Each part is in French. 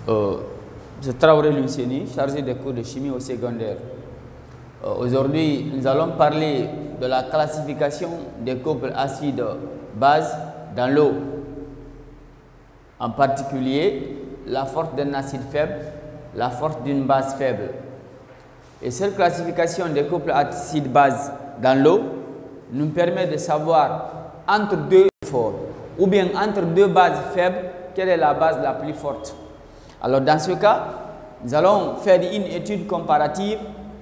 Je Traoré Luceni, chargé des cours de chimie au secondaire. Aujourd'hui, nous allons parler de la classification des couples acides-bases dans l'eau. En particulier, la force d'un acide faible, la force d'une base faible. Et cette classification des couples acides-bases dans l'eau nous permet de savoir entre deux forts ou bien entre deux bases faibles, quelle est la base la plus forte. Alors dans ce cas, nous allons faire une étude comparative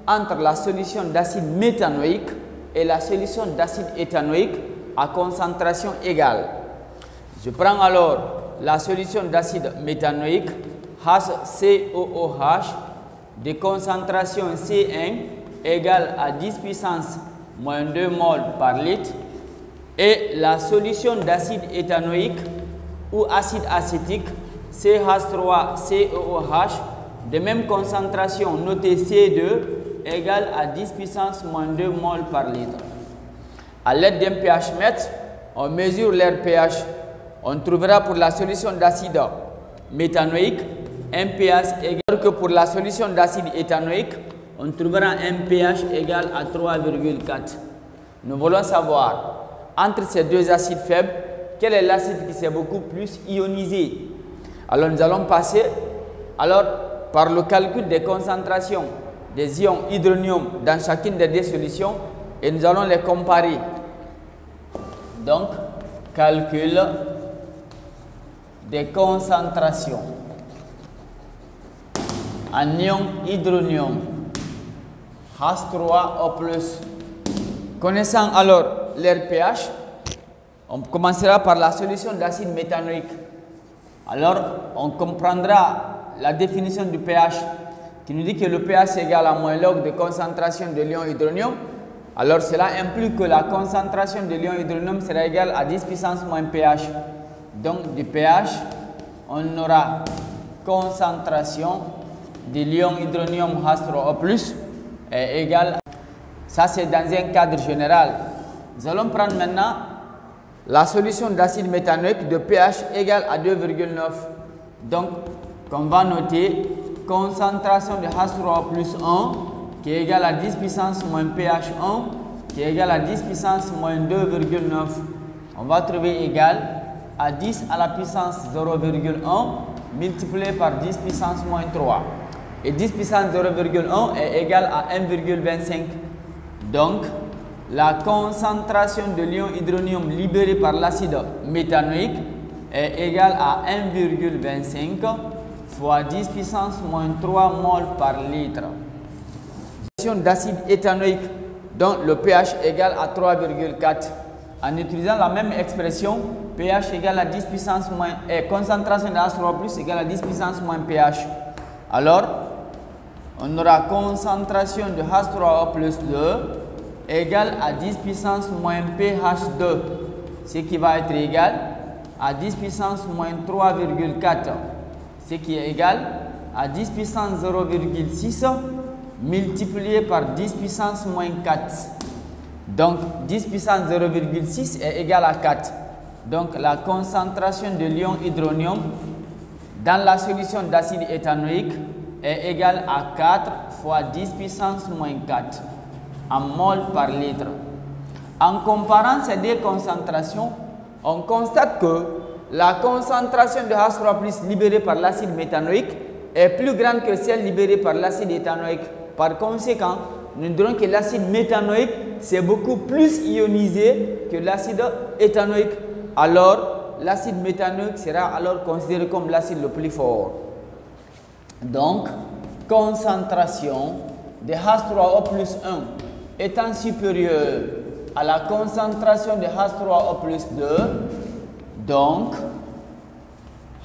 entre la solution d'acide méthanoïque et la solution d'acide éthanoïque à concentration égale. Je prends alors la solution d'acide méthanoïque HCOOH de concentration C1 égale à 10 puissance moins 2 mol par litre et la solution d'acide éthanoïque ou acide acétique CH3COOH de même concentration notée C2 égale à 10 puissance moins 2 mol par litre. À l'aide d'un pH mètre, on mesure leur pH. On trouvera pour la solution d'acide méthanoïque un pH égal que pour la solution d'acide éthanoïque, on trouvera un pH égal à 3,4. Nous voulons savoir entre ces deux acides faibles, quel est l'acide qui s'est beaucoup plus ionisé. Alors nous allons passer par le calcul des concentrations des ions hydronium dans chacune des deux solutions et nous allons les comparer. Donc, calcul des concentrations en ion hydronium H3O+. Connaissant alors leur pH, on commencera par la solution d'acide méthanoïque. Alors, on comprendra la définition du pH qui nous dit que le pH est égal à moins log de concentration de l'ion hydronium. Alors, cela implique que la concentration de l'ion hydronium sera égale à 10 puissance moins pH. Donc, du pH, on aura concentration de l'ion hydronium H3O+ est égale à... Ça, c'est dans un cadre général. Nous allons prendre maintenant la solution d'acide méthanoïque de pH égale à 2,9. Donc, on va noter concentration de H3O+ 1 qui est égale à 10 puissance moins pH 1 qui est égal à 10 puissance moins 2,9. On va trouver égal à 10 à la puissance 0,1 multiplié par 10 puissance moins 3. Et 10 puissance 0,1 est égal à 1,25. Donc, la concentration de l'ion hydronium libéré par l'acide méthanoïque est égale à 1,25 fois 10 puissance moins 3 mol par litre. D'acide éthanoïque dont le pH égale à 3,4. En utilisant la même expression, pH égale à 10 puissance moins et concentration de H3O+ égale à 10 puissance moins pH. Alors, on aura concentration de H3O+2 égale à 10 puissance moins pH2, ce qui va être égal à 10 puissance moins 3,4, ce qui est égal à 10 puissance 0,6 multiplié par 10 puissance moins 4. Donc, 10 puissance 0,6 est égal à 4. Donc, la concentration de l'ion hydronium dans la solution d'acide éthanoïque est égale à 4 fois 10 puissance moins 4 en mol par litre. En comparant ces deux concentrations, on constate que la concentration de H3+ libérée par l'acide méthanoïque est plus grande que celle libérée par l'acide éthanoïque. Par conséquent, nous dirons que l'acide méthanoïque c'est beaucoup plus ionisé que l'acide éthanoïque. Alors, l'acide méthanoïque sera alors considéré comme l'acide le plus fort. Donc, concentration de H3O+1 étant supérieure à la concentration de H3O+2, donc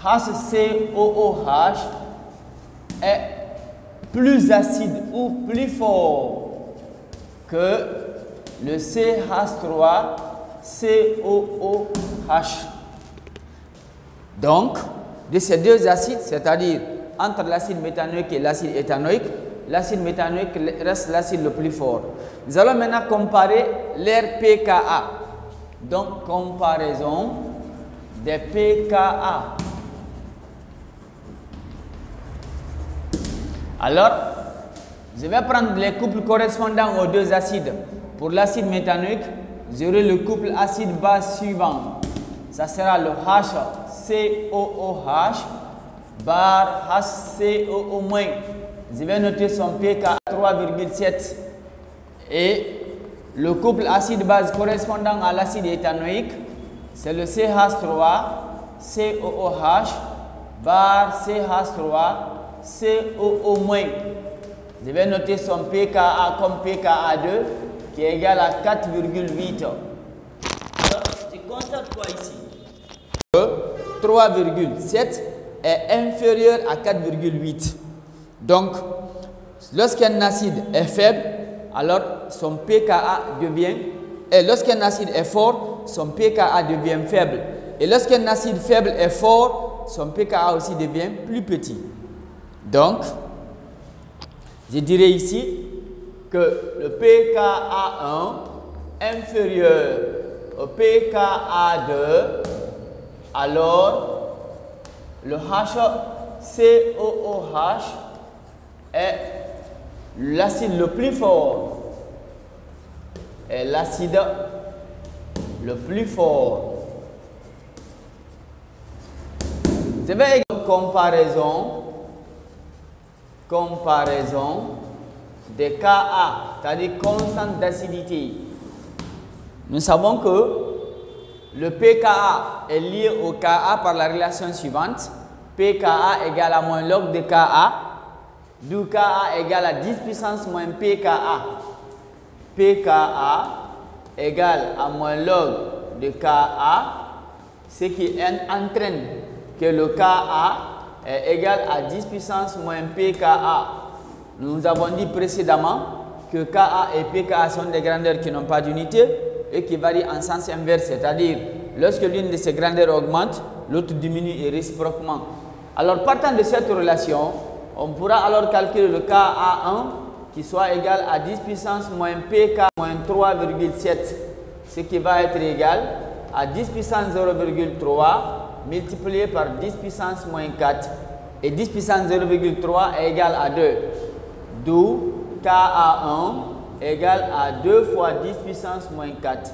HCOOH est plus acide ou plus fort que le CH3COOH. Donc, de ces deux acides, c'est-à-dire entre l'acide méthanoïque et l'acide éthanoïque, l'acide méthanoïque reste l'acide le plus fort. Nous allons maintenant comparer leur pKa. Donc, comparaison des pKa. Alors, je vais prendre les couples correspondants aux deux acides. Pour l'acide méthanoïque, j'aurai le couple acide-base suivant. Ça sera le HCOOH bar HCOO-. Je vais noter son pK à 3,7. Et le couple acide-base correspondant à l'acide éthanoïque, c'est le CH3COOH bar CH3COO-. Je vais noter son pKa comme pKa2 qui est égal à 4,8. Alors, tu constates quoi ici? 3,7 est inférieur à 4,8. Donc, lorsqu'un acide est faible, alors son pKa devient, et lorsqu'un acide est fort, son pKa devient faible. Et lorsqu'un acide faible est fort, son pKa aussi devient plus petit. Donc, je dirais ici que le pKa1 inférieur au pKa2, alors le HCOOH est l'acide le plus fort. Est l'acide le plus fort. Je vais comparaison des Ka, c'est-à-dire constante d'acidité. Nous savons que le pKa est lié au Ka par la relation suivante. pKa égale à moins log de Ka, d'où Ka égale à 10 puissance moins pKa. pKa égale à moins log de Ka, ce qui entraîne que le Ka est égal à 10 puissance moins pKa. Nous avons dit précédemment que Ka et pKa sont des grandeurs qui n'ont pas d'unité et qui varient en sens inverse, c'est-à-dire lorsque l'une de ces grandeurs augmente, l'autre diminue et réciproquement. Alors partant de cette relation, on pourra alors calculer le Ka1 qui soit égal à 10 puissance moins pK moins 3,7, ce qui va être égal à 10 puissance 0,3 multiplié par 10 puissance moins 4. Et 10 puissance 0,3 est égal à 2. D'où Ka1 égale à 2 fois 10 puissance moins 4.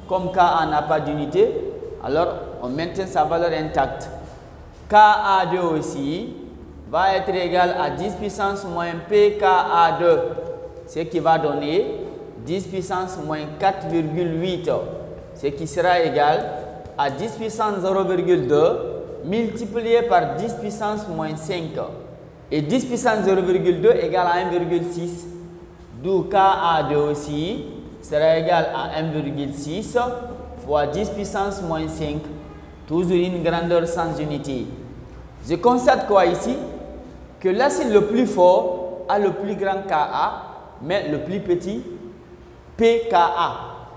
Comme Ka n'a pas d'unité, alors on maintient sa valeur intacte. Ka2 aussi va être égal à 10 puissance moins pKa2, ce qui va donner 10 puissance moins 4,8, ce qui sera égal à 10 puissance 0,2 multiplié par 10 puissance moins 5. Et 10 puissance 0,2 égale à 1,6. D'où Ka2 aussi sera égal à 1,6 fois 10 puissance moins 5. Toujours une grandeur sans unité. Je constate quoi ici? Que l'acide le plus fort a le plus grand Ka, mais le plus petit pKa.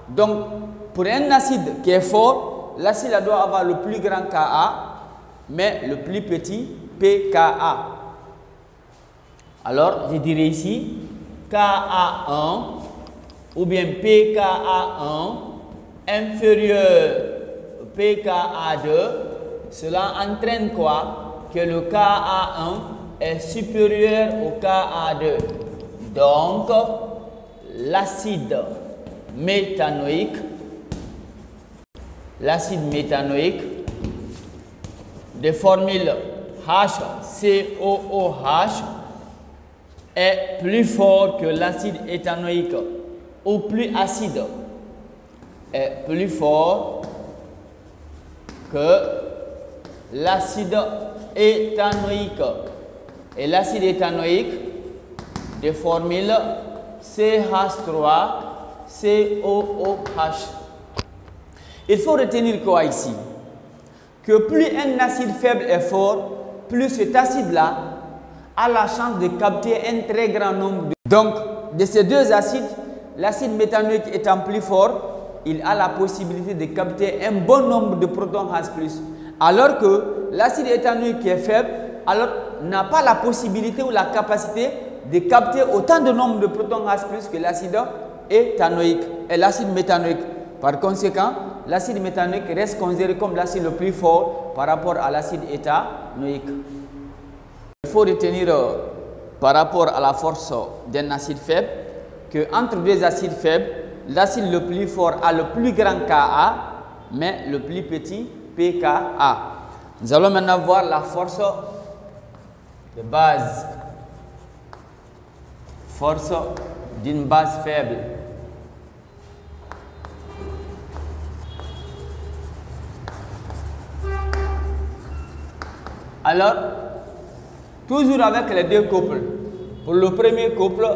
Donc, pour un acide qui est fort, l'acide doit avoir le plus grand Ka, mais le plus petit pKa. Alors, je dirais ici Ka1 ou bien pKa1 inférieur au pKa2. Cela entraîne quoi? Que le Ka1 est supérieur au Ka2. Donc, l'acide méthanoïque de formule HCOOH est plus fort que l'acide éthanoïque, ou plus acide, est plus fort que l'acide éthanoïque. Et l'acide éthanoïque de formule CH3COOH. Il faut retenir quoi ici? Que plus un acide faible est fort, plus cet acide-là a la chance de capter un très grand nombre de... Donc, de ces deux acides, l'acide méthanoïque étant plus fort, il a la possibilité de capter un bon nombre de protons H+. Alors que l'acide éthanoïque qui est faible, alors n'a pas la possibilité ou la capacité de capter autant de nombre de protons H+ que l'acide éthanoïque et l'acide méthanoïque. Par conséquent, l'acide méthanoïque reste considéré comme l'acide le plus fort par rapport à l'acide éthanoïque. Il faut retenir par rapport à la force d'un acide faible, que entre deux acides faibles, l'acide le plus fort a le plus grand Ka, mais le plus petit pKa. Nous allons maintenant voir la force de base. Force d'une base faible. Alors, toujours avec les deux couples. Pour le premier couple,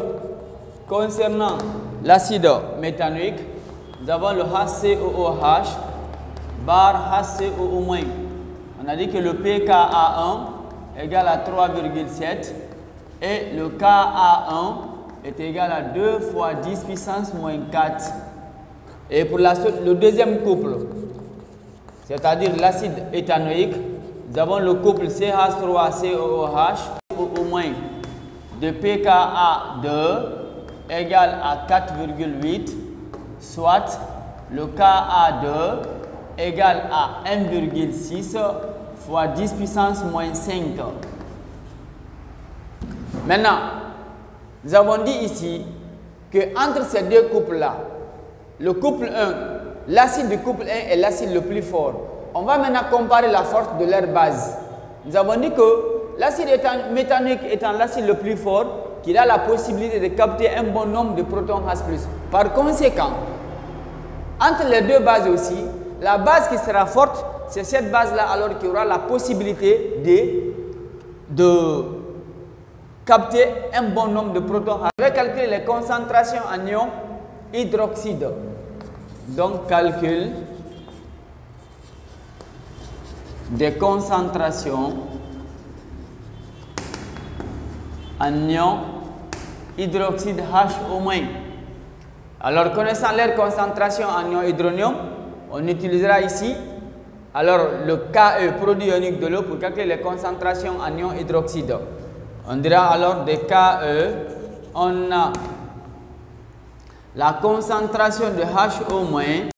concernant l'acide méthanoïque, nous avons le HCOOH bar HCOO-. On a dit que le pKa1 égale à 3,7 et le Ka1 est égal à 2 fois 10 puissance moins 4. Et pour le deuxième couple, c'est-à-dire l'acide éthanoïque, nous avons le couple CH3COOH OO- de pKa2 égale à 4,8, soit le Ka2 égale à 1,6 fois 10 puissance moins 5. Maintenant, nous avons dit ici que entre ces deux couples-là, le couple 1, l'acide du couple 1 est l'acide le plus fort. On va maintenant comparer la force de leur base. Nous avons dit que l'acide méthanoïque étant l'acide le plus fort, qu'il a la possibilité de capter un bon nombre de protons H+. Par conséquent, entre les deux bases aussi, la base qui sera forte, c'est cette base-là alors qui aura la possibilité de capter un bon nombre de protons. Je vais calculer les concentrations en ion hydroxyde. Donc, calcul des concentrations en ion hydroxyde HO-. Alors, connaissant leur concentration en ion hydronium, on utilisera ici alors le Ke, produit ionique de l'eau, pour calculer les concentrations en ion hydroxyde. On dira alors de Ke, on a la concentration de HO-